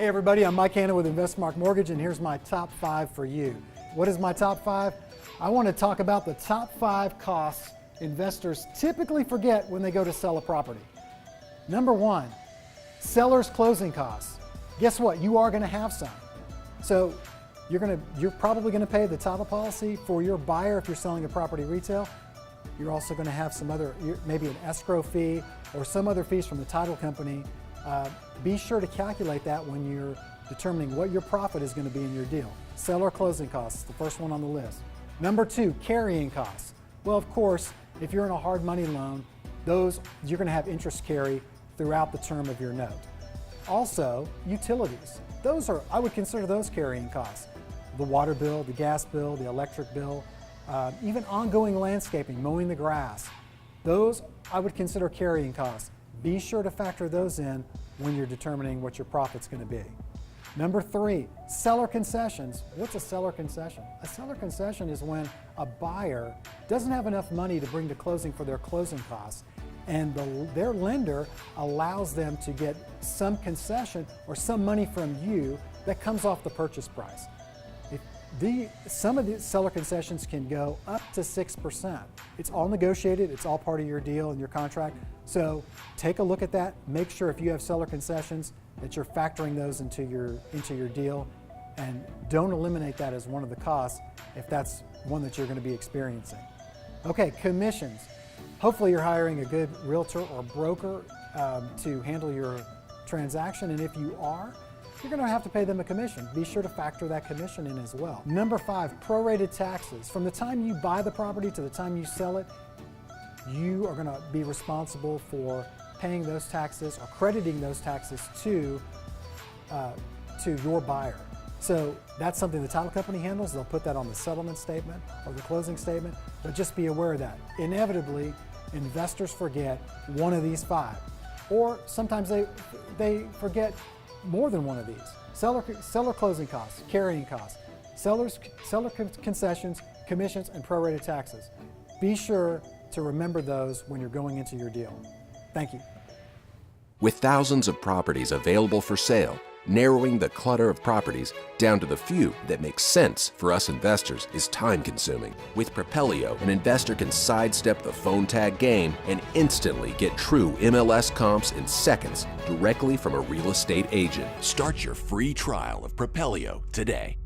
Hey everybody, I'm Mike Hanna with Investmark Mortgage, and here's my top 5 for you. What is my top 5? I want to talk about the top 5 costs investors typically forget when they go to sell a property. Number 1, seller's closing costs. Guess what? You are going to have some. So you're probably going to pay the title policy for your buyer if you're selling a property retail. You're also going to have some other, maybe an escrow fee or some other fees from the title company. Be sure to calculate that when you're determining what your profit is going to be in your deal. Seller closing costs, the first one on the list. Number 2, carrying costs. Well, of course, if you're in a hard money loan, you're going to have interest carry throughout the term of your note. Also, utilities. I would consider those carrying costs. The water bill, the gas bill, the electric bill, even ongoing landscaping, mowing the grass. Those I would consider carrying costs. Be sure to factor those in when you're determining what your profit's going to be. Number 3, seller concessions. What's a seller concession? A seller concession is when a buyer doesn't have enough money to bring to closing for their closing costs, and their lender allows them to get some concession or some money from you that comes off the purchase price. Some of the seller concessions can go up to 6%. It's all negotiated, it's all part of your deal and your contract. So take a look at that. Make sure if you have seller concessions that you're factoring those into your deal, and don't eliminate that as one of the costs if that's one that you're going to be experiencing. Okay, commissions. Hopefully you're hiring a good realtor or broker to handle your transaction, and if you are, you're going to have to pay them a commission. Be sure to factor that commission in as well. Number 5, prorated taxes. From the time you buy the property to the time you sell it, you are going to be responsible for paying those taxes or crediting those taxes to your buyer. So that's something the title company handles. They'll put that on the settlement statement or the closing statement, but just be aware of that. Inevitably, investors forget one of these 5, or sometimes they forget more than one of these. Seller closing costs, carrying costs, seller concessions, commissions, and prorated taxes. Be sure to remember those when you're going into your deal. Thank you. With thousands of properties available for sale, narrowing the clutter of properties down to the few that make sense for us investors is time-consuming. With Propelio, an investor can sidestep the phone tag game and instantly get true MLS comps in seconds directly from a real estate agent. Start your free trial of Propelio today.